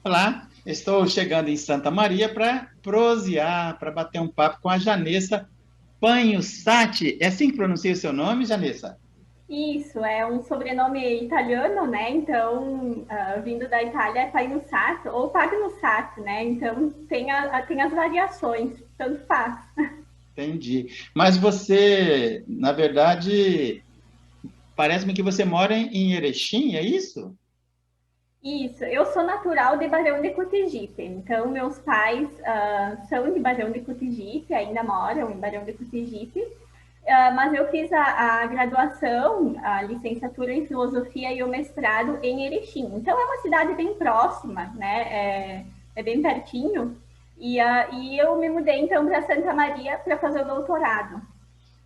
Olá, estou chegando em Santa Maria para prosear, para bater um papo com a Janessa Panhussati. É assim que pronuncia o seu nome, Janessa? Isso, é um sobrenome italiano, né? Então, vindo da Itália é Pagnusato ou Pagnusato, né? Então, tem as variações, tanto faz. Entendi. Mas você, na verdade, parece-me que você mora em Erechim, é isso? Isso, eu sou natural de Barão de Cotegipe, então meus pais são de Barão de Cotegipe, ainda moram em Barão de Cotegipe, mas eu fiz a graduação, a licenciatura em filosofia e o mestrado em Erechim. Então é uma cidade bem próxima, né? É bem pertinho. E eu me mudei então para Santa Maria para fazer o doutorado.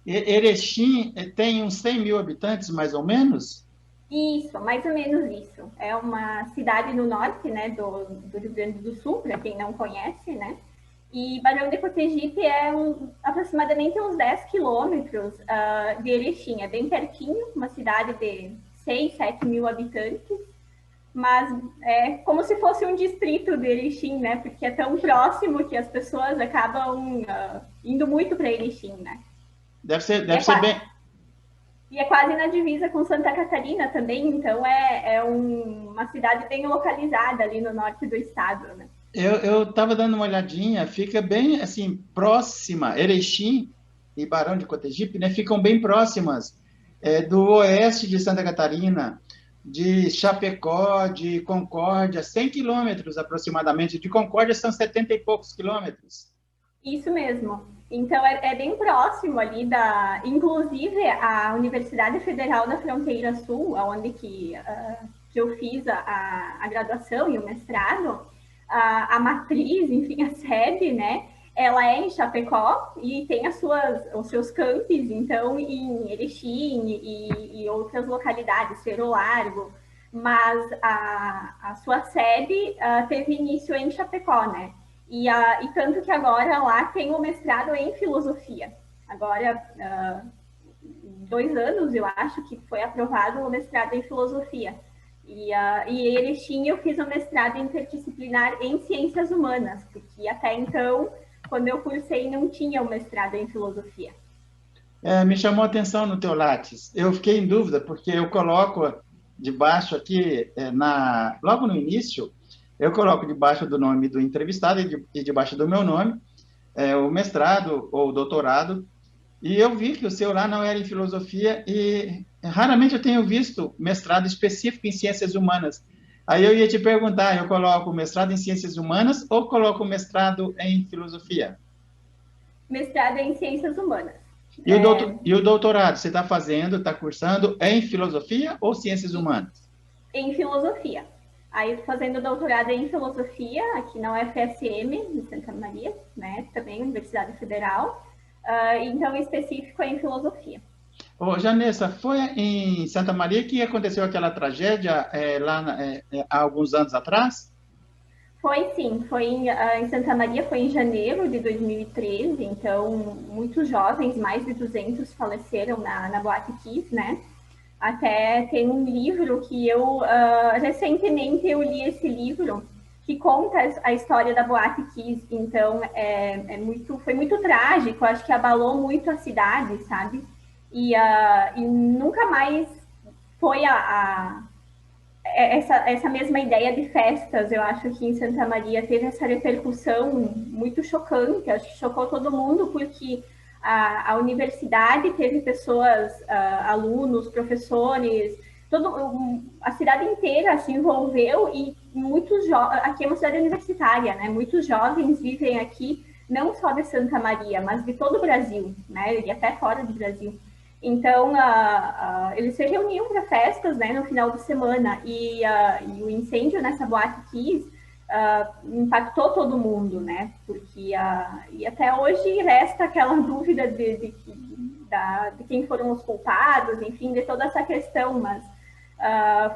Erechim tem uns 100 mil habitantes, mais ou menos? Isso, mais ou menos isso. É uma cidade no norte, né, do Rio Grande do Sul, para quem não conhece, né? E Barão de Cotegipe é aproximadamente uns 10 quilômetros de Erechim. É bem pertinho, uma cidade de 6, 7 mil habitantes, mas é como se fosse um distrito de Erechim, né? Porque é tão próximo que as pessoas acabam indo muito para Erechim, né? Deve ser, E deve é, ser bem. e é quase na divisa com Santa Catarina também, então é uma cidade bem localizada ali no norte do estado, né? Eu estava dando uma olhadinha, fica bem assim, próxima. Erechim e Barão de Cotegipe, né, ficam bem próximas do oeste de Santa Catarina, de Chapecó, de Concórdia, 100 quilômetros aproximadamente. De Concórdia são 70 e poucos quilômetros. Isso mesmo. Então é bem próximo ali da, inclusive a Universidade Federal da Fronteira Sul, onde que eu fiz a graduação e o mestrado, a matriz, enfim, a sede, né? Ela é em Chapecó e tem os seus campos, então, em Erechim e outras localidades, Cerro Largo, mas a sua sede teve início em Chapecó, né? E tanto que agora lá tem o mestrado em filosofia. Agora, 2 anos, eu acho que foi aprovado o mestrado em filosofia. E Erechim eu fiz o mestrado interdisciplinar em ciências humanas, porque até então, quando eu cursei, não tinha o mestrado em filosofia. Me chamou a atenção no teu Lattes. Eu fiquei em dúvida, porque eu coloco debaixo aqui, logo no início, eu coloco debaixo do nome do entrevistado e debaixo do meu nome, o mestrado ou o doutorado. E eu vi que o seu lá não era em filosofia e raramente eu tenho visto mestrado específico em ciências humanas. Aí eu ia te perguntar, eu coloco mestrado em ciências humanas ou coloco mestrado em filosofia? Mestrado em ciências humanas. E o doutorado, você está fazendo, está cursando em filosofia ou ciências E humanas? em filosofia. Aí fazendo doutorado em filosofia aqui na UFSM, em Santa Maria, né, também Universidade Federal, então específico é em filosofia. Ô, Janessa, foi em Santa Maria que aconteceu aquela tragédia há alguns anos atrás? Foi sim, foi em Santa Maria, foi em janeiro de 2013, então muitos jovens, mais de 200 faleceram na Boate Kiss, né? Até tem um livro que recentemente eu li esse livro que conta a história da Boate Kiss, então foi muito trágico, acho que abalou muito a cidade, sabe? E nunca mais foi essa mesma ideia de festas. Eu acho que em Santa Maria teve essa repercussão muito chocante, acho que chocou todo mundo, porque a universidade teve pessoas, alunos, professores, a cidade inteira se envolveu e aqui é uma cidade universitária, né? Muitos jovens vivem aqui não só de Santa Maria, mas de todo o Brasil, né? E até fora do Brasil. Então, eles se reuniam para festas, né, no final de semana e o incêndio nessa boate Kiss impactou todo mundo, né? Porque e até hoje resta aquela dúvida de quem foram os culpados, enfim, de toda essa questão, mas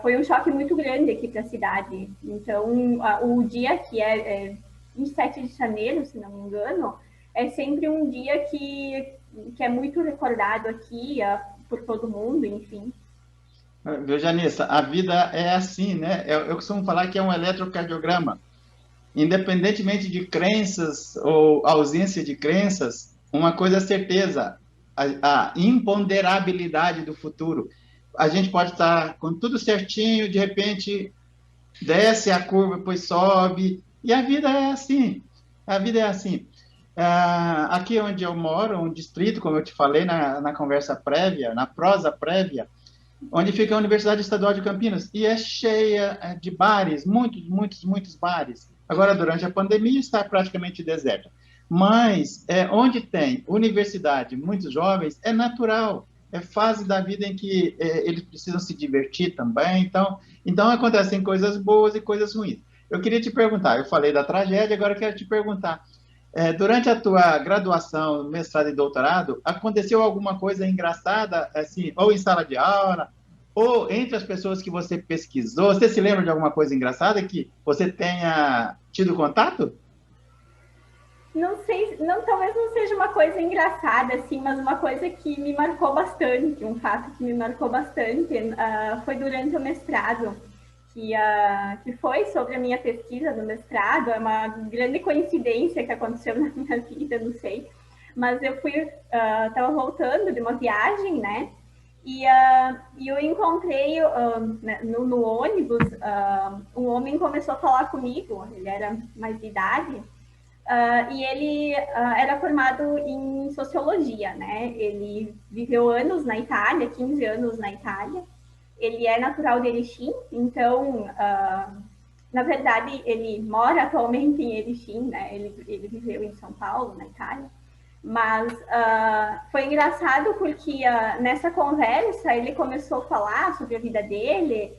foi um choque muito grande aqui para a cidade. Então, o dia que é 27 de janeiro, se não me engano, é sempre um dia que é muito recordado aqui por todo mundo, enfim. Viu, Janessa, a vida é assim, né? Eu costumo falar que é um eletrocardiograma. independentemente de crenças ou ausência de crenças, uma coisa é certeza, a imponderabilidade do futuro. A gente pode estar com tudo certinho, de repente desce a curva, depois sobe, e a vida é assim. A vida é assim. Aqui onde eu moro, um distrito, como eu te falei na conversa prévia, na prosa prévia, onde fica a Universidade Estadual de Campinas, e é cheia de bares, muitos, muitos, muitos bares. Agora, durante a pandemia, está praticamente deserta. Mas, onde tem universidade, muitos jovens, é natural, é fase da vida em que eles precisam se divertir também, então acontecem coisas boas e coisas ruins. Eu queria te perguntar, eu falei da tragédia, agora eu quero te perguntar, durante a tua graduação, mestrado e doutorado, aconteceu alguma coisa engraçada, assim, ou em sala de aula, ou entre as pessoas que você pesquisou? Você se lembra de alguma coisa engraçada que você tenha tido contato? Não sei, não, talvez não seja uma coisa engraçada, assim, mas uma coisa que me marcou bastante, um fato que me marcou bastante, foi durante o mestrado, que foi sobre a minha pesquisa do mestrado. É uma grande coincidência que aconteceu na minha vida, não sei, mas eu estava voltando de uma viagem, né, e eu encontrei no ônibus, um homem começou a falar comigo, ele era mais de idade, e ele era formado em sociologia, né? Ele viveu anos na Itália, 15 anos na Itália. Ele é natural de Erechim, então, na verdade, ele mora atualmente em Erechim, né? Ele viveu em São Paulo, na Itália. Mas foi engraçado porque nessa conversa ele começou a falar sobre a vida dele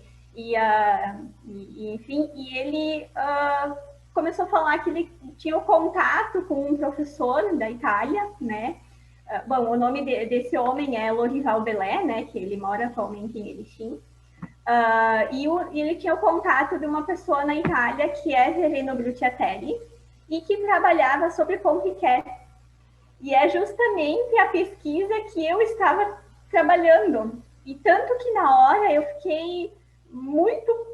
enfim, e ele começou a falar que ele tinha o contato com um professor da Itália, né? Bom, o nome desse homem é Lorival Belé, né? Que ele mora atualmente em Erechim. E ele tinha o contato de uma pessoa na Itália que é Vereno Bruciatelli e que trabalhava sobre Paul Ricoeur. E é justamente a pesquisa que eu estava trabalhando. E tanto que na hora eu fiquei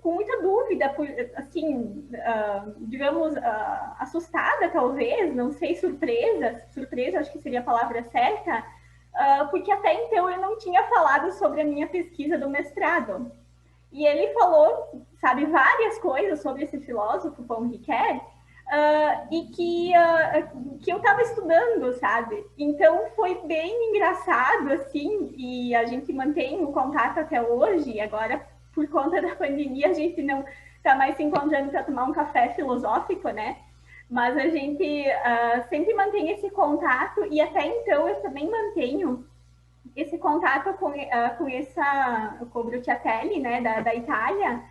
com muita dúvida, assim, digamos, assustada talvez, não sei, surpresa acho que seria a palavra certa, porque até então eu não tinha falado sobre a minha pesquisa do mestrado. E ele falou, sabe, várias coisas sobre esse filósofo, Paul Ricoeur, e que eu estava estudando, sabe? Então foi bem engraçado, assim, e a gente mantém um contato até hoje. Agora, por conta da pandemia, a gente não está mais se encontrando para tomar um café filosófico, né? Mas a gente sempre mantém esse contato, e até então eu também mantenho esse contato com o Bruciatelli, né, da Itália.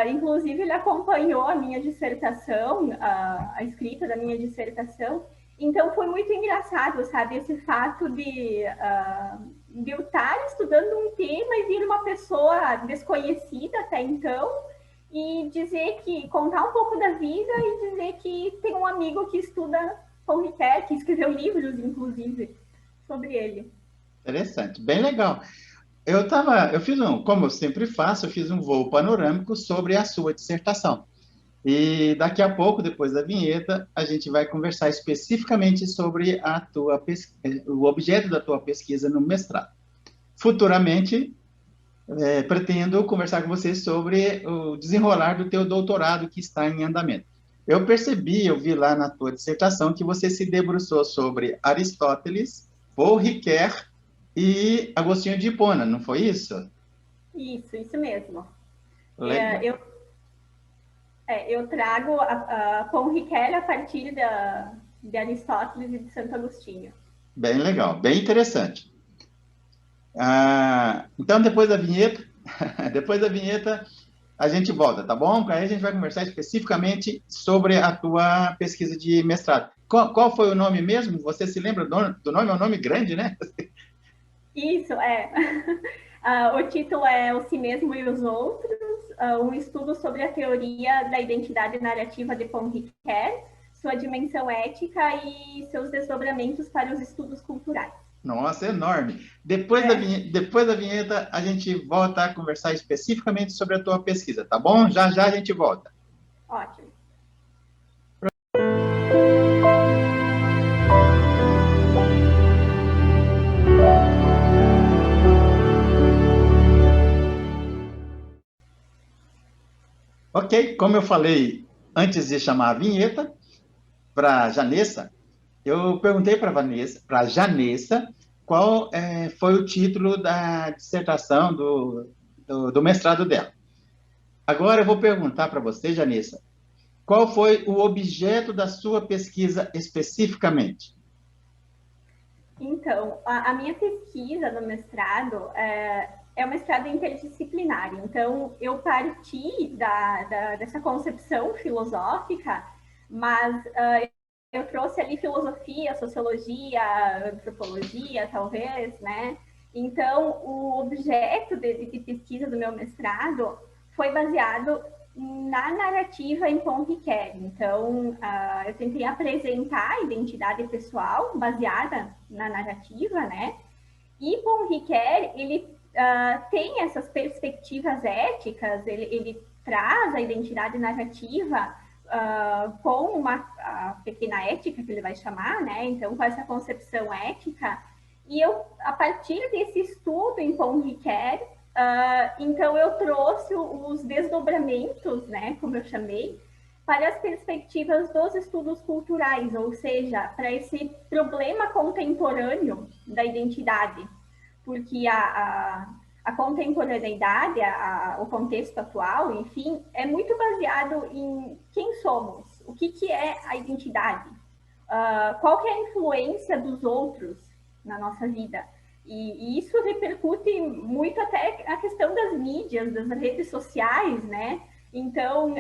Inclusive, ele acompanhou a minha dissertação, a escrita da minha dissertação. Então, foi muito engraçado, sabe, esse fato de eu estar estudando um tema e vir uma pessoa desconhecida até então e contar um pouco da vida e dizer que tem um amigo que estuda Paul Ricoeur, que escreveu livros, inclusive, sobre ele. Interessante, bem legal. Eu fiz como eu sempre faço, eu fiz um voo panorâmico sobre a sua dissertação. E daqui a pouco, depois da vinheta, a gente vai conversar especificamente sobre o objeto da tua pesquisa no mestrado. Futuramente, pretendo conversar com você sobre o desenrolar do teu doutorado que está em andamento. Eu vi lá na tua dissertação que você se debruçou sobre Aristóteles, Paul Ricoeur e Agostinho de Hipona, não foi isso? Isso mesmo. Legal. Eu trago a Paul Ricoeur a partir de Aristóteles e de Santo Agostinho. Bem legal, bem interessante. Então, depois da vinheta, a gente volta, tá bom? Aí a gente vai conversar especificamente sobre a tua pesquisa de mestrado. Qual foi o nome mesmo? Você se lembra do nome? É um nome grande, né? Isso, o título é O Si Mesmo e os Outros, um estudo sobre a teoria da identidade narrativa de Paul Ricoeur, sua dimensão ética e seus desdobramentos para os estudos culturais. Nossa, enorme. Depois da vinheta, a gente volta a conversar especificamente sobre a tua pesquisa, tá bom? Já já a gente volta. Ótimo. Ok, como eu falei antes de chamar a vinheta para a Janessa, eu perguntei para Janessa, qual foi o título da dissertação do mestrado dela. Agora eu vou perguntar para você, Janessa, qual foi o objeto da sua pesquisa especificamente? Então, a minha pesquisa no mestrado é um mestrado interdisciplinar. Então, eu parti dessa concepção filosófica, mas eu trouxe ali filosofia, sociologia, antropologia, talvez, né? Então, o objeto de pesquisa do meu mestrado foi baseado na narrativa em Paul Ricoeur. Então, eu tentei apresentar a identidade pessoal baseada na narrativa, né? E Paul Ricoeur, ele tem essas perspectivas éticas, ele traz a identidade narrativa com uma pequena ética, que ele vai chamar, né? Então, com essa concepção ética. E eu, a partir desse estudo em Paul Ricoeur, então eu trouxe os desdobramentos, né, como eu chamei, para as perspectivas dos estudos culturais, ou seja, para esse problema contemporâneo da identidade, porque a contemporaneidade, o contexto atual, enfim, é muito baseado em quem somos, o que é a identidade, qual que é a influência dos outros na nossa vida. E isso repercute muito até a questão das mídias, das redes sociais, né? Então,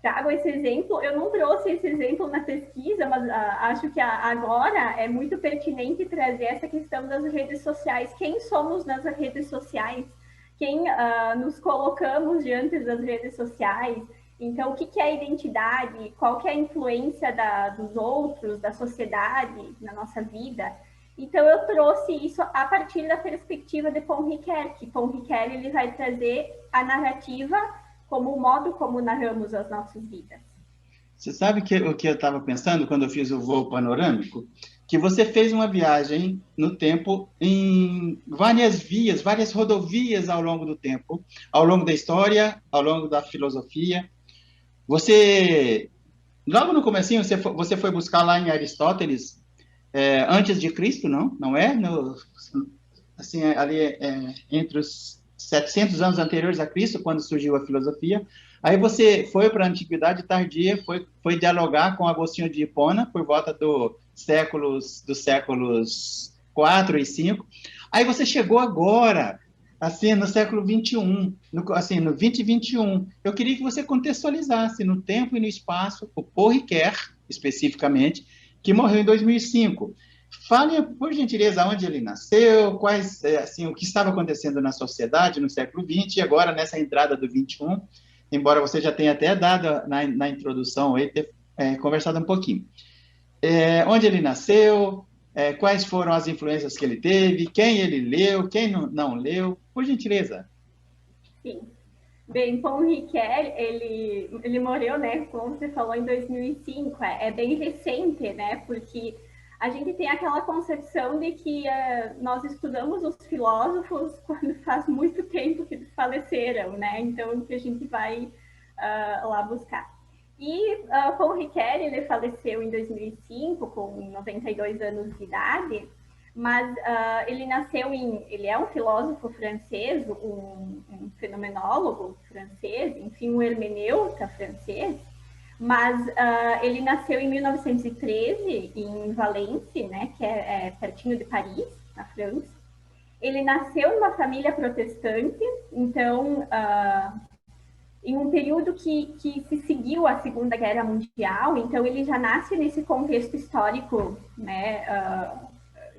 trago esse exemplo. Eu não trouxe esse exemplo na pesquisa, mas acho que agora é muito pertinente trazer essa questão das redes sociais. Quem somos nas redes sociais? Quem nos colocamos diante das redes sociais? Então, o que é a identidade? Qual que é a influência dos outros, da sociedade na nossa vida? Então, eu trouxe isso a partir da perspectiva de Paul Ricoeur, que Paul Ricoeur ele vai trazer a narrativa como o modo como narramos as nossas vidas. Você sabe o que eu estava pensando quando eu fiz o voo panorâmico? Que você fez uma viagem no tempo em várias vias, várias rodovias ao longo do tempo, ao longo da história, ao longo da filosofia. Você, logo no comecinho, você foi buscar lá em Aristóteles, antes de Cristo, não? Não é? Assim, ali entre os 700 anos anteriores a Cristo, quando surgiu a filosofia. Aí você foi para a Antiguidade Tardia, foi dialogar com Agostinho de Hipona, por volta dos séculos 4 e 5. Aí você chegou agora, assim, no século 21, assim, no 20 e 21. Eu queria que você contextualizasse no tempo e no espaço o Paul Ricoeur, especificamente, que morreu em 2005. Fale, por gentileza, onde ele nasceu, assim, o que estava acontecendo na sociedade no século XX e agora nessa entrada do 21, embora você já tenha até dado na introdução, ter conversado um pouquinho. Onde ele nasceu, quais foram as influências que ele teve, quem ele leu, quem não leu, por gentileza. Sim. Bem, Paul Ricoeur, ele morreu, né, como você falou, em 2005, é bem recente, né, porque a gente tem aquela concepção de que nós estudamos os filósofos quando faz muito tempo que eles faleceram, né, então que a gente vai lá buscar. E Paul Ricoeur, ele faleceu em 2005, com 92 anos de idade, mas ele é um filósofo francês, um fenomenólogo francês, enfim, um hermeneuta francês, mas ele nasceu em 1913 em Valence, né, que é pertinho de Paris, na França. Ele nasceu numa família protestante, então, em um período que se seguiu a Segunda Guerra Mundial, então ele já nasce nesse contexto histórico, né,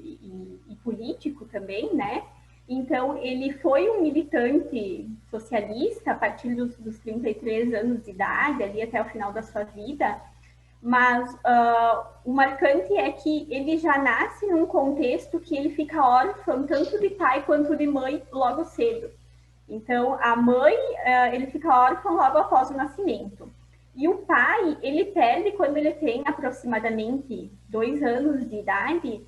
e político também, né? Então, ele foi um militante socialista a partir dos 33 anos de idade, ali até o final da sua vida, mas o marcante é que ele já nasce num contexto que ele fica órfão tanto de pai quanto de mãe logo cedo. Então, a mãe, ele fica órfão logo após o nascimento. E o pai, ele perde quando ele tem aproximadamente 2 anos de idade,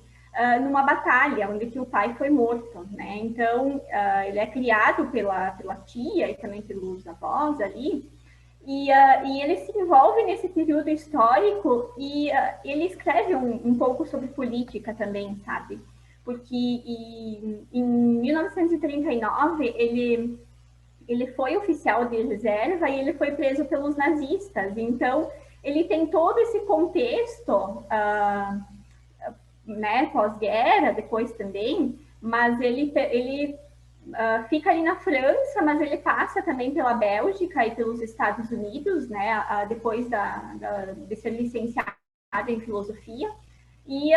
numa batalha, onde que o pai foi morto, né? Então, ele é criado pela tia e também pelos avós ali, E ele se envolve nesse período histórico e ele escreve um pouco sobre política também, sabe? Porque em 1939 ele foi oficial de reserva e ele foi preso pelos nazistas. Então, ele tem todo esse contexto, né, pós-guerra, depois também, mas ele fica ali na França, mas ele passa também pela Bélgica e pelos Estados Unidos, né, depois de ser licenciado em filosofia, e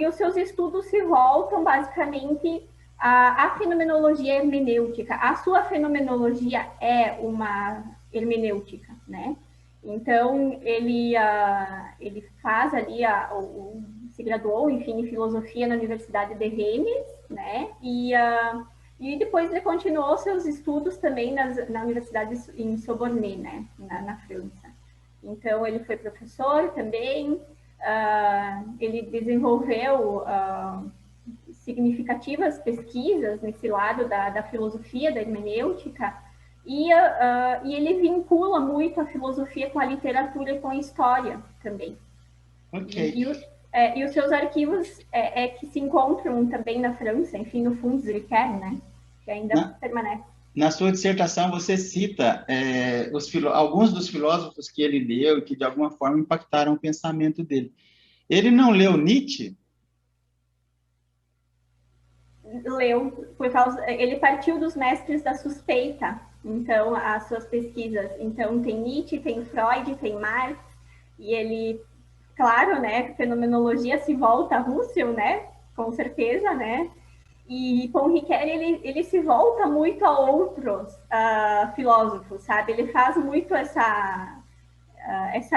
os seus estudos se voltam basicamente à fenomenologia hermenêutica. A sua fenomenologia é uma hermenêutica, né? Então, ele faz ali, se graduou, enfim, em filosofia na Universidade de Rennes, né? E depois ele continuou seus estudos também na Universidade em Sorbonne, né? Na França. Então, ele foi professor também, ele desenvolveu significativas pesquisas nesse lado da filosofia, da hermenêutica, e ele vincula muito a filosofia com a literatura e com a história também. Ok. E os seus arquivos que se encontram também na França, enfim, no Funds Riquet, né? Que ainda permanece. Na sua dissertação, você cita alguns dos filósofos que ele leu e que, de alguma forma, impactaram o pensamento dele. Ele não leu Nietzsche? Leu, ele partiu dos mestres da suspeita, então, as suas pesquisas. Então, tem Nietzsche, tem Freud, tem Marx, e ele, claro, né, fenomenologia se volta a Husserl, né, com certeza, né, e Paul Ricoeur, ele se volta muito a outros filósofos, sabe, ele faz muito essa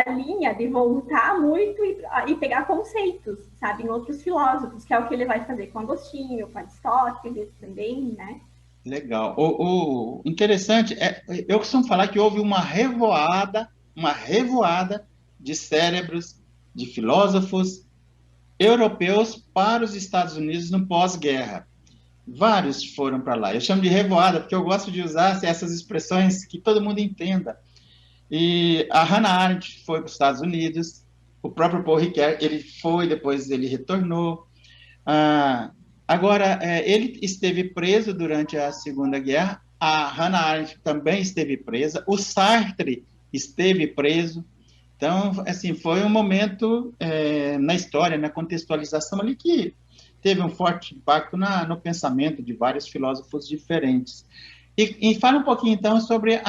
linha de voltar muito e pegar conceitos, sabe, em outros filósofos, que é o que ele vai fazer com Agostinho, com Aristóteles também, né? Legal. O interessante eu costumo falar que houve uma revoada de cérebros, de filósofos europeus para os Estados Unidos no pós-guerra. Vários foram para lá. Eu chamo de revoada porque eu gosto de usar essas expressões que todo mundo entenda. E a Hannah Arendt foi para os Estados Unidos, o próprio Paul Ricoeur, ele foi, depois ele retornou. Agora, ele esteve preso durante a Segunda Guerra, a Hannah Arendt também esteve presa, o Sartre esteve preso. Então, assim, foi um momento na história, na contextualização ali que teve um forte impacto no pensamento de vários filósofos diferentes. E fala um pouquinho, então, sobre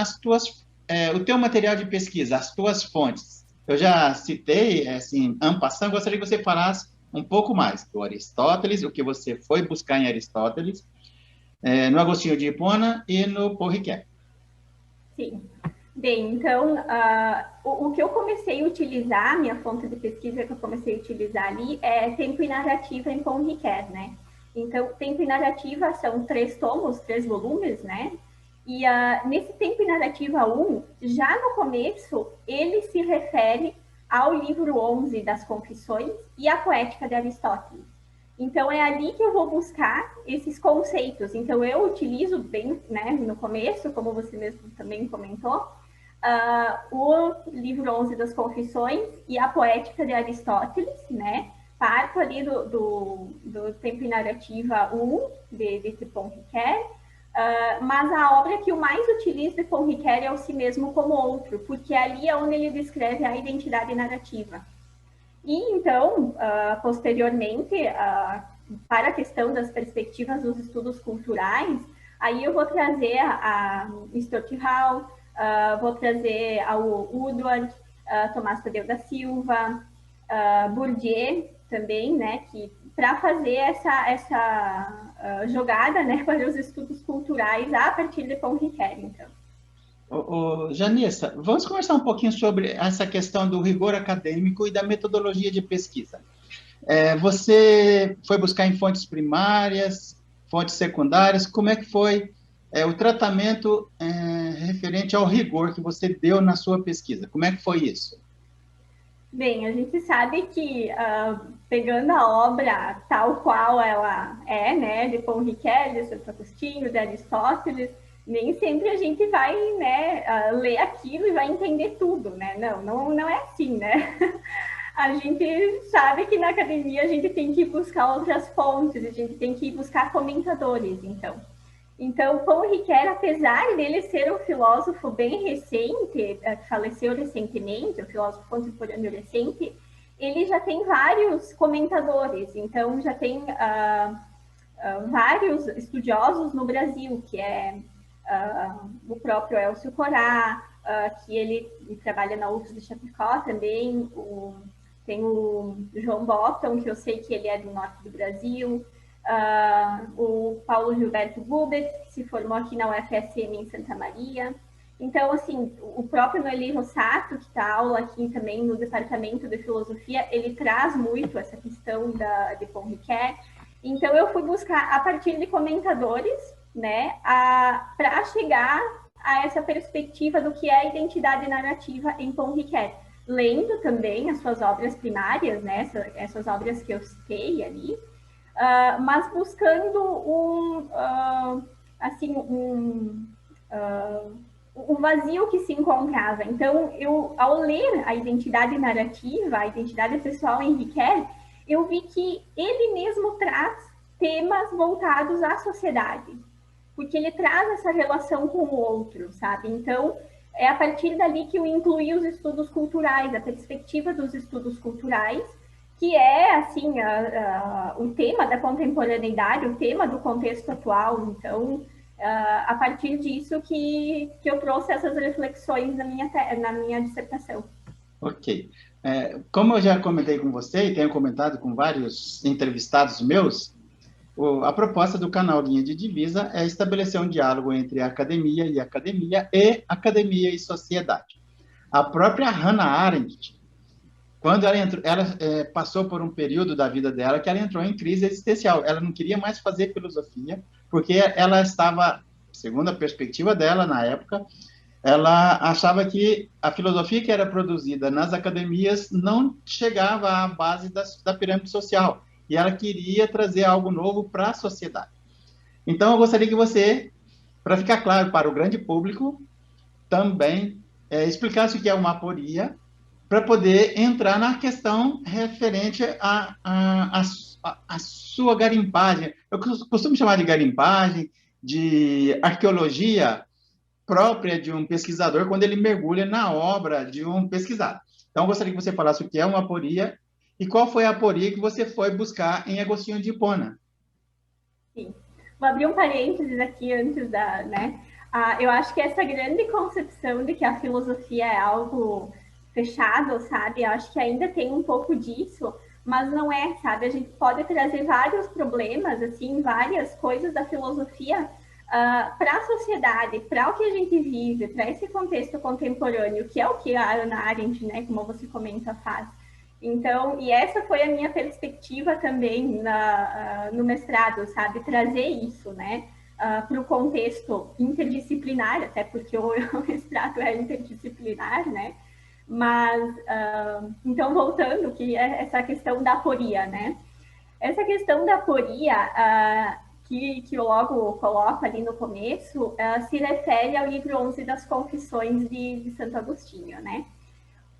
o teu material de pesquisa, as tuas fontes. Eu já citei, assim, en passant, gostaria que você falasse um pouco mais do Aristóteles, o que você foi buscar em Aristóteles, no Agostinho de Hipona e no Paul Ricoeur. Sim. Bem, então, o que eu comecei a utilizar, minha fonte de pesquisa que eu comecei a utilizar ali é Tempo e Narrativa em Paul Ricoeur, né? Então, Tempo e Narrativa são 3 tomos, 3 volumes, né? E nesse Tempo e Narrativa 1, já no começo, ele se refere ao livro 11 das Confissões e à Poética de Aristóteles. Então, é ali que eu vou buscar esses conceitos. Então, eu utilizo bem, né, no começo, como você mesmo também comentou, o livro 11 das Confissões e a Poética de Aristóteles, né? Parto ali do Tempo e Narrativa 1, de Paul Ricoeur, mas a obra que eu mais utilizo de Paul Ricoeur é o Si Mesmo como Outro, porque ali é onde ele descreve a identidade narrativa. E então, posteriormente, para a questão das perspectivas dos estudos culturais, aí eu vou trazer a Stuart Hall, vou trazer ao Woodward, Tomás Tadeu da Silva, Bourdieu também, né, que para fazer essa jogada, né, para os estudos culturais a partir de Paul Ricoeur, então. Janissa, vamos conversar um pouquinho sobre essa questão do rigor acadêmico e da metodologia de pesquisa. Você foi buscar em fontes primárias, fontes secundárias, como é que foi o tratamento referente ao rigor que você deu na sua pesquisa? Como é que foi isso? Bem, a gente sabe que, pegando a obra tal qual ela é, né, de Paul Ricoeur, de Santo Agostinho, de Aristóteles, nem sempre a gente vai, né, ler aquilo e vai entender tudo, né? Não é assim, né? A gente sabe que na academia a gente tem que buscar outras fontes, a gente tem que buscar comentadores, então. Então, Paul Ricoeur, apesar dele ser um filósofo bem recente, que faleceu recentemente, um filósofo contemporâneo recente, ele já tem vários comentadores, então já tem vários estudiosos no Brasil, que é o próprio Elcio Corá, que ele trabalha na UFS de Chapecó também, tem o João Botton, que eu sei que ele é do norte do Brasil, o Paulo Gilberto Gubert, que se formou aqui na UFSM em Santa Maria. Então, assim, o próprio Noeli Rossato, que dá aula aqui também no Departamento de Filosofia, ele traz muito essa questão de Paul Ricoeur. Então, eu fui buscar, a partir de comentadores, né, para chegar a essa perspectiva do que é a identidade narrativa em Paul Ricoeur. Lendo também as suas obras primárias, né, essas obras que eu citei ali, mas buscando um vazio que se encontrava. Então, eu, ao ler a identidade narrativa, a identidade pessoal em Ricoeur, eu vi que ele mesmo traz temas voltados à sociedade, porque ele traz essa relação com o outro, sabe? Então, é a partir dali que eu incluí os estudos culturais, a perspectiva dos estudos culturais, que é, assim, o tema da contemporaneidade, o tema do contexto atual. Então, a partir disso que eu trouxe essas reflexões na minha dissertação. Ok. Como eu já comentei com você e tenho comentado com vários entrevistados meus, a proposta do canal Linha de Divisa é estabelecer um diálogo entre a academia e academia e sociedade. A própria Hannah Arendt, quando ela passou por um período da vida dela que ela entrou em crise existencial. Ela não queria mais fazer filosofia, porque ela estava, segundo a perspectiva dela na época, ela achava que a filosofia que era produzida nas academias não chegava à base da pirâmide social, e ela queria trazer algo novo para a sociedade. Então, eu gostaria que você, para ficar claro para o grande público, também explicasse o que é uma aporia, para poder entrar na questão referente à sua garimpagem. Eu costumo chamar de garimpagem, de arqueologia própria de um pesquisador quando ele mergulha na obra de um pesquisador. Então, eu gostaria que você falasse o que é uma aporia e qual foi a aporia que você foi buscar em Agostinho de Hipona. Sim. Vou abrir um parênteses aqui antes né? Eu acho que essa grande concepção de que a filosofia é algo fechado, sabe? Eu acho que ainda tem um pouco disso, mas não é, sabe? A gente pode trazer vários problemas, assim, várias coisas da filosofia para a sociedade, para o que a gente vive, para esse contexto contemporâneo, que é o que a Hannah Arendt, né, como você comenta, faz. Então, e essa foi a minha perspectiva também no mestrado, sabe? Trazer isso, né? Para o contexto interdisciplinar, até porque o mestrado é interdisciplinar, né? Mas, então, voltando, que é essa questão da aporia, né? Essa questão da aporia, que eu logo coloco ali no começo, se refere ao livro 11 das Confissões de Santo Agostinho, né?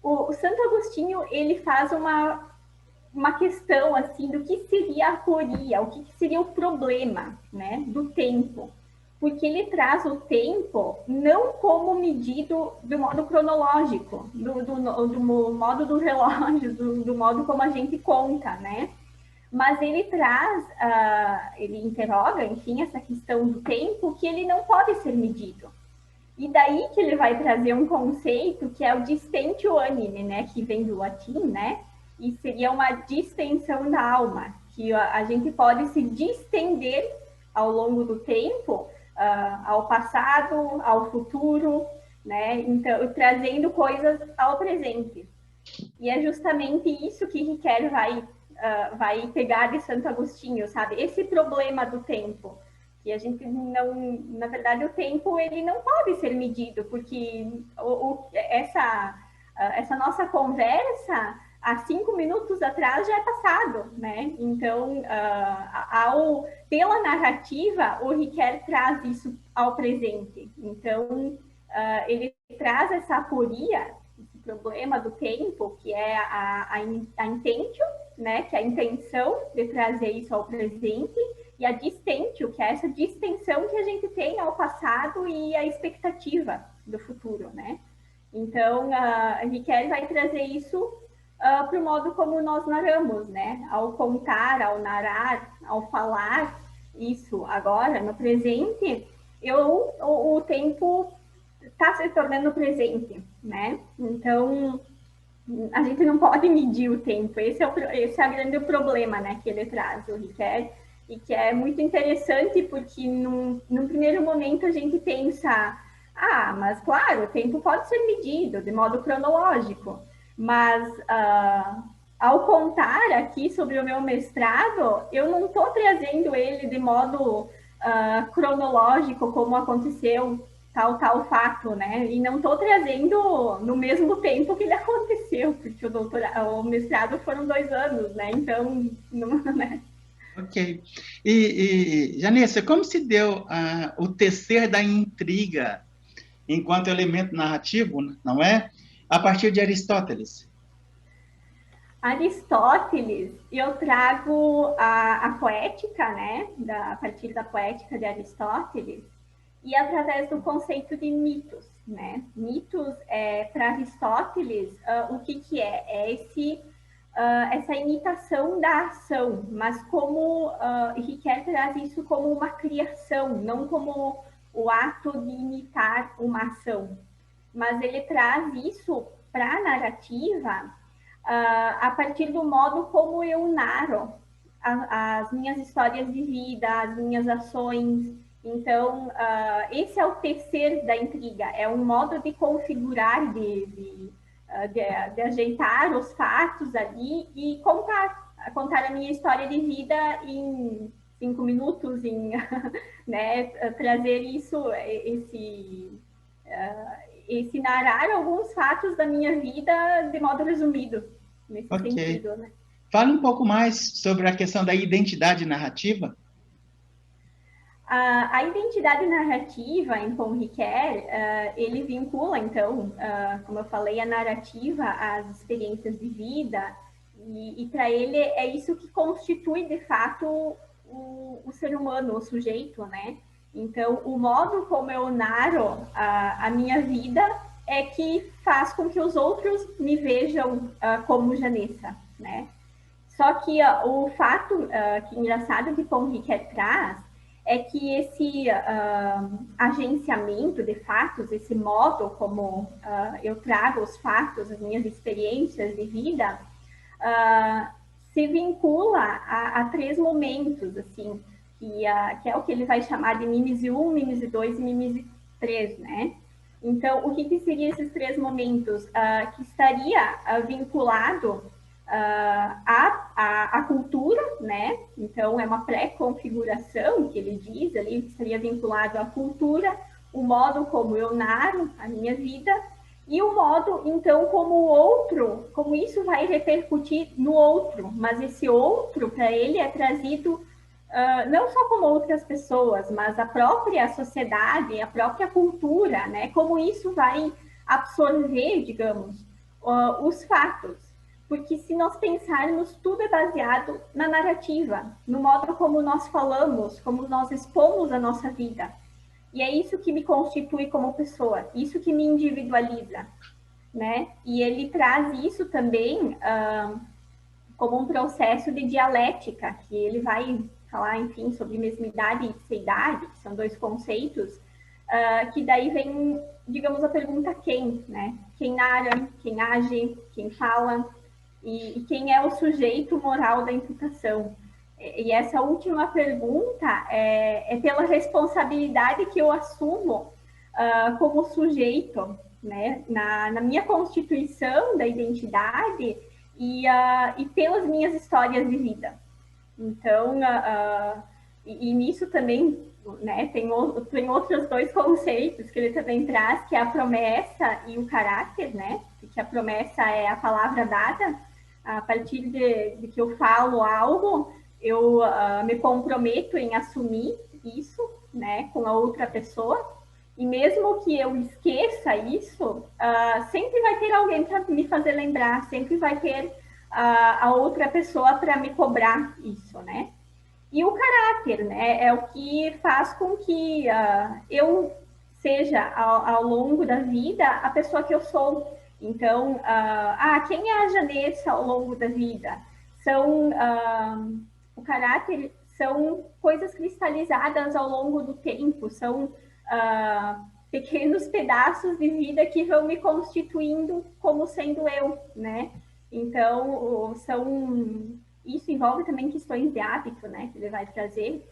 O Santo Agostinho, ele faz uma questão, assim, do que seria a aporia, o que seria o problema, né, do tempo. Porque ele traz o tempo não como medido do modo cronológico, do modo do relógio, do modo como a gente conta, né? Mas ele traz, ele interroga, enfim, essa questão do tempo que ele não pode ser medido. E daí que ele vai trazer um conceito que é o distentio animi, né, que vem do latim, né, e seria uma distensão da alma, que a gente pode se distender ao longo do tempo, ao passado, ao futuro, né, então trazendo coisas ao presente. E é justamente isso que Ricoeur vai pegar de Santo Agostinho, sabe? Esse problema do tempo. E a gente não, na verdade, o tempo ele não pode ser medido, porque essa nossa conversa há 5 minutos atrás já é passado, né? Então, pela narrativa, o Riquet traz isso ao presente. Então, ele traz essa aporia, esse problema do tempo, que é a intention, né? Que é a intenção de trazer isso ao presente, e a distentio, que é essa distensão que a gente tem ao passado e a expectativa do futuro, né? Então, a Riquet vai trazer isso para o modo como nós narramos, né? Ao contar, ao narrar, ao falar isso agora, no presente, o tempo está se tornando presente, né? Então, a gente não pode medir o tempo. Esse é o grande problema, né, que ele traz, o Riquet, e que é muito interessante porque num primeiro momento a gente pensa, mas claro, o tempo pode ser medido de modo cronológico, mas ao contar aqui sobre o meu mestrado, eu não estou trazendo ele de modo cronológico, como aconteceu tal fato, né? E não estou trazendo no mesmo tempo que ele aconteceu, porque o mestrado foram 2 anos, né? Então, não, né? Ok. Janessa, como se deu o tecer da intriga enquanto elemento narrativo, não é? A partir de Aristóteles. Aristóteles, eu trago a poética, né? A partir da poética de Aristóteles, e através do conceito de mitos, né? Mitos, para Aristóteles, o que é? Essa imitação da ação, mas como Riquet traz isso como uma criação, não como o ato de imitar uma ação. Mas ele traz isso para a narrativa a partir do modo como eu narro as minhas histórias de vida, as minhas ações. Então, esse é o tecer da intriga, é um modo de configurar, de ajeitar os fatos ali e contar a minha história de vida em 5 minutos, né, trazer esse narrar alguns fatos da minha vida de modo resumido, nesse sentido, né? Fala um pouco mais sobre a questão da identidade narrativa. A identidade narrativa em Paul Ricoeur, ele vincula, então, como eu falei, a narrativa às experiências de vida, e para ele é isso que constitui, de fato, o ser humano, o sujeito, né? Então, o modo como eu narro a minha vida é que faz com que os outros me vejam como Janessa, né? Só que o fato que engraçado que Paul Ricoeur traz é que esse agenciamento de fatos, esse modo como eu trago os fatos, as minhas experiências de vida, se vincula a 3 momentos, assim, que é o que ele vai chamar de mimese 1, mimese 2 e mimese 3, né? Então, o que seriam esses 3 momentos? Que estaria vinculado a cultura, né? Então, é uma pré-configuração que ele diz ali, que estaria vinculado à cultura, o modo como eu narro a minha vida e o modo, então, como o outro, como isso vai repercutir no outro, mas esse outro, para ele, é trazido não só como outras pessoas, mas a própria sociedade, a própria cultura, né? Como isso vai absorver, digamos, os fatos. Porque se nós pensarmos, tudo é baseado na narrativa, no modo como nós falamos, como nós expomos a nossa vida. E é isso que me constitui como pessoa, isso que me individualiza, né? E ele traz isso também como um processo de dialética, que ele vai falar, enfim, sobre mesmidade e seidade, que são 2 conceitos, que daí vem, digamos, a pergunta quem, né? Quem narra, quem age, quem fala, e quem é o sujeito moral da imputação. E essa última pergunta é pela responsabilidade que eu assumo como sujeito, né? Na minha constituição da identidade e pelas minhas histórias de vida. Então, e nisso também, né, tem outros 2 conceitos que ele também traz, que é a promessa e o caráter, né? Que a promessa é a palavra dada, A partir de que eu falo algo, eu me comprometo em assumir isso, né, com a outra pessoa. E mesmo que eu esqueça isso, sempre vai ter alguém para me fazer lembrar, sempre vai ter a outra pessoa para me cobrar isso, né? E o caráter, né, é o que faz com que eu seja, ao longo da vida, a pessoa que eu sou. Então, quem é a Janessa ao longo da vida? O caráter são coisas cristalizadas ao longo do tempo, são pequenos pedaços de vida que vão me constituindo como sendo eu, né? Então, isso envolve também questões de hábito, né, que ele vai trazer.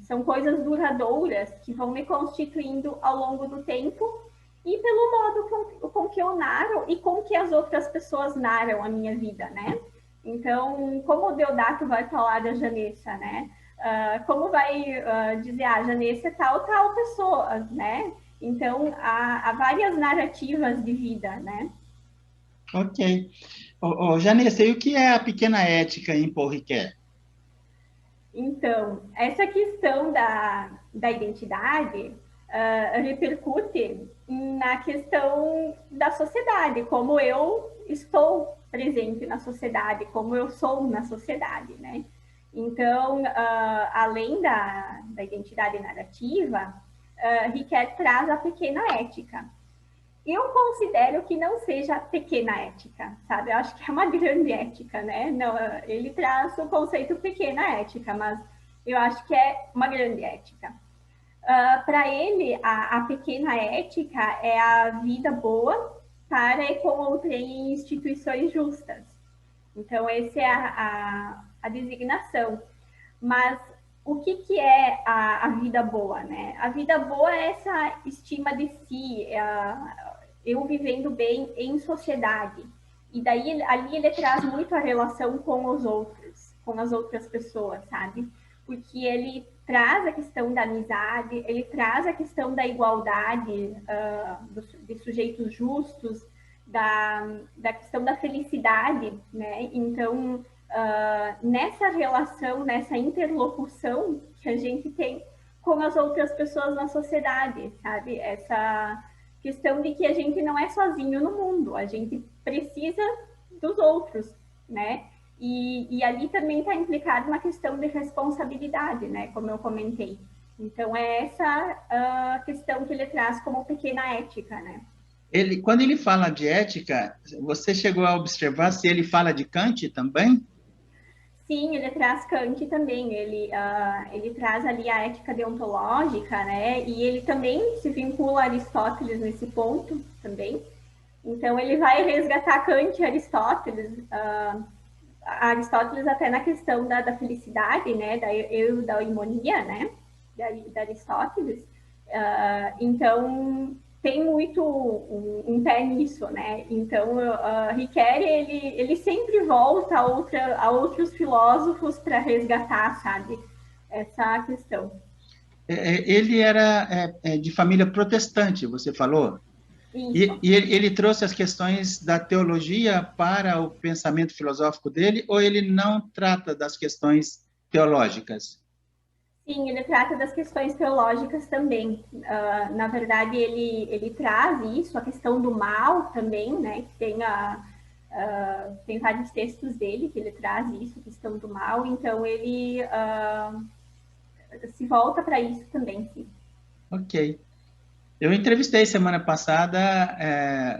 São coisas duradouras que vão me constituindo ao longo do tempo e pelo modo com que eu narro e com que as outras pessoas narram a minha vida, né? Então, como o Deodato vai falar da Janessa, né? Como vai dizer, Janessa é tal pessoa, né? Então, há várias narrativas de vida, né? Ok. Janessa, e o que é a pequena ética em Paul Ricoeur? Então, essa questão da identidade repercute na questão da sociedade, como eu estou presente na sociedade, como eu sou na sociedade, né? Então, além da identidade narrativa, Ricoeur traz a pequena ética. Eu considero que não seja pequena ética, sabe? Eu acho que é uma grande ética, né? Não, ele traz o conceito pequena ética, mas eu acho que é uma grande ética. Para ele, a pequena ética é a vida boa para e com outras instituições justas. Então, essa é a designação. Mas o que é a vida boa, né? A vida boa é essa estima de si, eu vivendo bem em sociedade. E daí, ali ele traz muito a relação com os outros, com as outras pessoas, sabe? Porque ele traz a questão da amizade, ele traz a questão da igualdade, de sujeitos justos, da questão da felicidade, né? Então, nessa relação, nessa interlocução que a gente tem com as outras pessoas na sociedade, sabe? Essa questão de que a gente não é sozinho no mundo, a gente precisa dos outros, né? E ali também está implicada uma questão de responsabilidade, né? Como eu comentei. Então, é essa questão que ele traz como pequena ética, né? Quando ele fala de ética, você chegou a observar se ele fala de Kant também? Sim, ele traz Kant também, ele traz ali a ética deontológica, né? E ele também se vincula a Aristóteles nesse ponto também. Então, ele vai resgatar Kant e Aristóteles, Aristóteles até na questão da felicidade, né? Da eudaimonia, né? Da Aristóteles. Então, tem muito um pé nisso, né? Então, Ricoeur, ele sempre volta a outros filósofos para resgatar, sabe? Essa questão. Ele era de família protestante, você falou? Isso. E ele trouxe as questões da teologia para o pensamento filosófico dele, ou ele não trata das questões teológicas? Sim, ele trata das questões teológicas também. Na verdade, ele traz isso, a questão do mal também, né? Tem vários textos dele que ele traz isso, a questão do mal. Então, ele se volta para isso também, sim. Ok. Eu entrevistei semana passada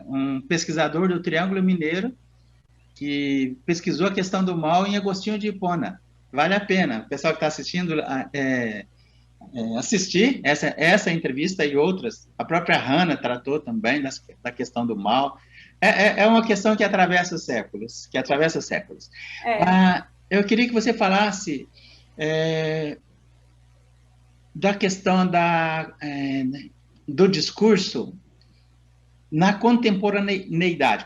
um pesquisador do Triângulo Mineiro que pesquisou a questão do mal em Agostinho de Hipona. Vale a pena. O pessoal que está assistindo assistir essa entrevista e outras. A própria Hannah tratou também da questão do mal. É uma questão que atravessa os séculos, eu queria que você falasse da questão do discurso na contemporaneidade.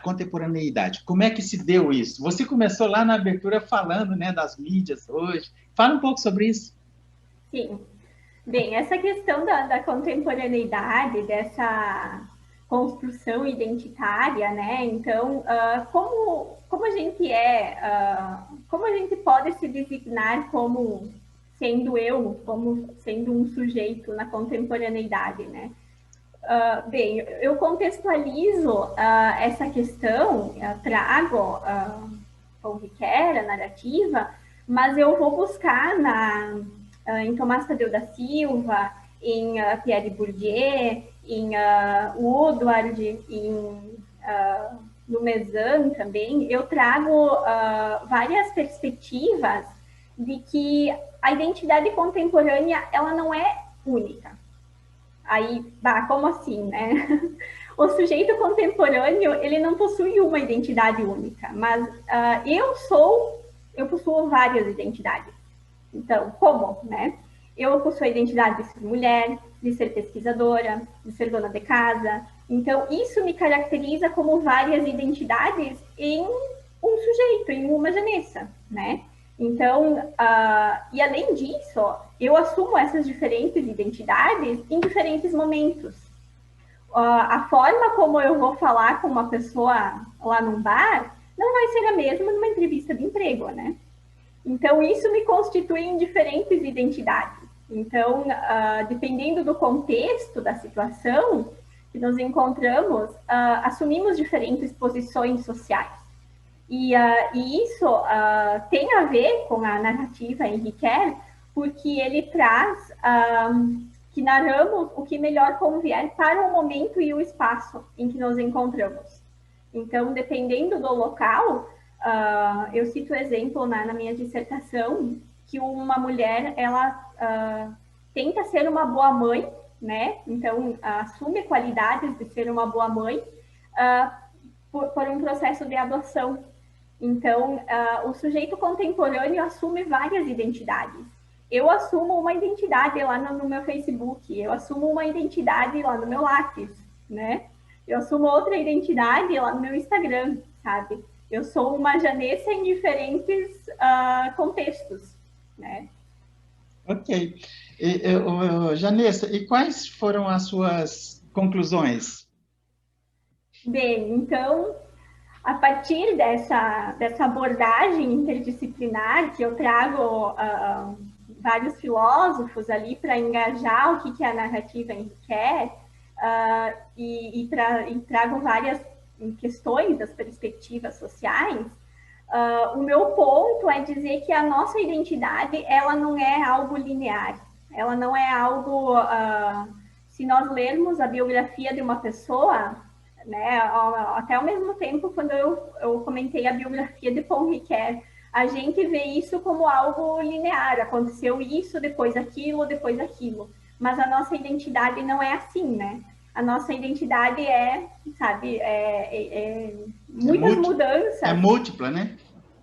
Como é que se deu isso? Você começou lá na abertura falando, né, das mídias hoje. Fala um pouco sobre isso. Sim. Bem, essa questão da contemporaneidade, construção identitária, né? Então, como a gente como a gente pode se designar como sendo eu, como sendo um sujeito na contemporaneidade, né? Bem, eu contextualizo essa questão, trago Paul Ricoeur, a narrativa, mas eu vou buscar em Tomás Tadeu da Silva, em Pierre Bourdieu, em Woodward, no Mezan também, eu trago várias perspectivas de que a identidade contemporânea ela não é única. Aí, como assim, né? O sujeito contemporâneo, ele não possui uma identidade única, mas eu possuo várias identidades. Então, como, né? Eu possuo a identidade de ser mulher, de ser pesquisadora, de ser dona de casa. Então, isso me caracteriza como várias identidades em um sujeito, em uma Janessa, né? Então, e além disso, eu assumo essas diferentes identidades em diferentes momentos. A forma como eu vou falar com uma pessoa lá num bar não vai ser a mesma numa entrevista de emprego, né? Então, isso me constitui em diferentes identidades. Então, dependendo do contexto da situação que nos encontramos, assumimos diferentes posições sociais. E isso tem a ver com a narrativa em Ricoeur, porque ele traz que narramos o que melhor convier para o momento e o espaço em que nos encontramos. Então, dependendo do local, eu cito o exemplo na minha dissertação, que uma mulher, ela tenta ser uma boa mãe, né? Então, assume qualidades de ser uma boa mãe por um processo de adoção. Então, o sujeito contemporâneo assume várias identidades. Eu assumo uma identidade lá no meu Facebook, eu assumo uma identidade lá no meu Lattes, né? Eu assumo outra identidade lá no meu Instagram, sabe? Eu sou uma Janessa em diferentes contextos, né? Ok. Janessa, e quais foram as suas conclusões? Bem, então, a partir dessa abordagem interdisciplinar, que eu trago vários filósofos ali para engajar o que é a narrativa em Ricoeur, e trago várias questões das perspectivas sociais, o meu ponto é dizer que a nossa identidade ela não é algo linear, ela não é algo... se nós lermos a biografia de uma pessoa, né, até ao mesmo tempo, quando eu comentei a biografia de Paul Ricoeur, a gente vê isso como algo linear, aconteceu isso, depois aquilo, mas a nossa identidade não é assim, né? A nossa identidade sabe, muitas mudanças. É múltipla, né?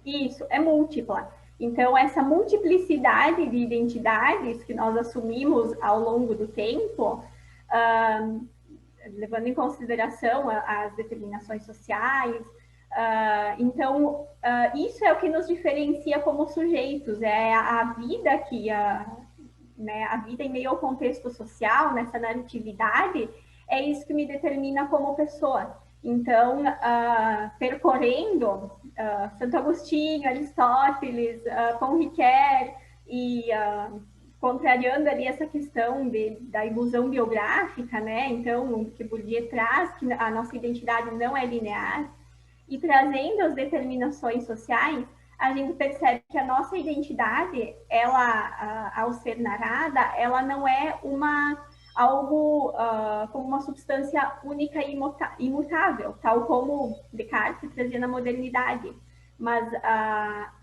Isso, é múltipla. Então, essa multiplicidade de identidades que nós assumimos ao longo do tempo, levando em consideração as determinações sociais, então, isso é o que nos diferencia como sujeitos, é a vida que... né, a vida em meio ao contexto social, nessa narratividade, é isso que me determina como pessoa. Então, percorrendo Santo Agostinho, Aristóteles, Paul Ricoeur e contrariando ali essa questão da ilusão biográfica, né? Então, que Bourdieu traz, que a nossa identidade não é linear, e trazendo as determinações sociais, a gente percebe que a nossa identidade, ela, ao ser narrada, ela não é algo como uma substância única e imutável, tal como Descartes trazia na modernidade. Mas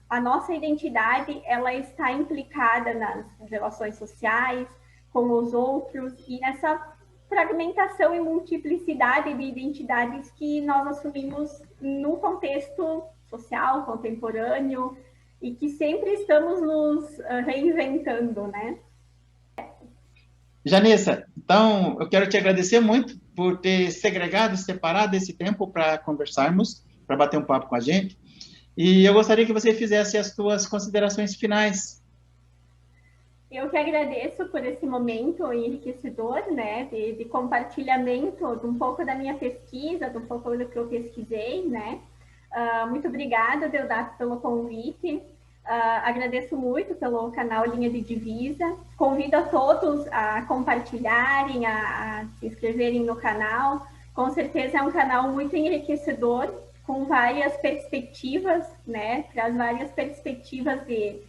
a nossa identidade, ela está implicada nas relações sociais, com os outros, e nessa fragmentação e multiplicidade de identidades que nós assumimos no contexto social, contemporâneo, e que sempre estamos nos reinventando, né? Janessa, então, eu quero te agradecer muito por ter separado esse tempo para conversarmos, para bater um papo com a gente, e eu gostaria que você fizesse as suas considerações finais. Eu que agradeço por esse momento enriquecedor, né, de compartilhamento de um pouco da minha pesquisa, de um pouco do que eu pesquisei, né. Muito obrigada, Deodato, pelo convite. Agradeço muito pelo canal Linha de Divisa. Convido a todos a compartilharem, a se inscreverem no canal. Com certeza é um canal muito enriquecedor, com várias perspectivas, né? Traz várias perspectivas de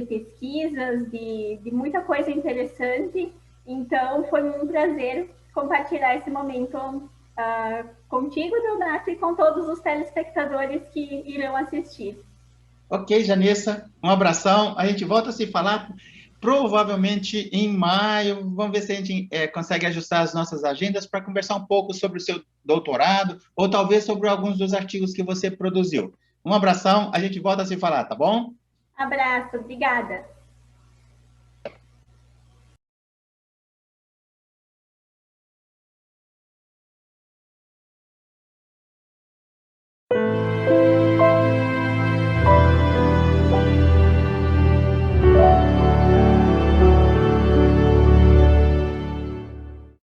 pesquisas, de muita coisa interessante. Então, foi um prazer compartilhar esse momento contigo, Deodato, e com todos os telespectadores que irão assistir. Ok, Janessa, um abração. A gente volta a se falar provavelmente em maio. Vamos ver se a gente consegue ajustar as nossas agendas para conversar um pouco sobre o seu doutorado ou talvez sobre alguns dos artigos que você produziu. Um abração, a gente volta a se falar, tá bom? Abraço, obrigada.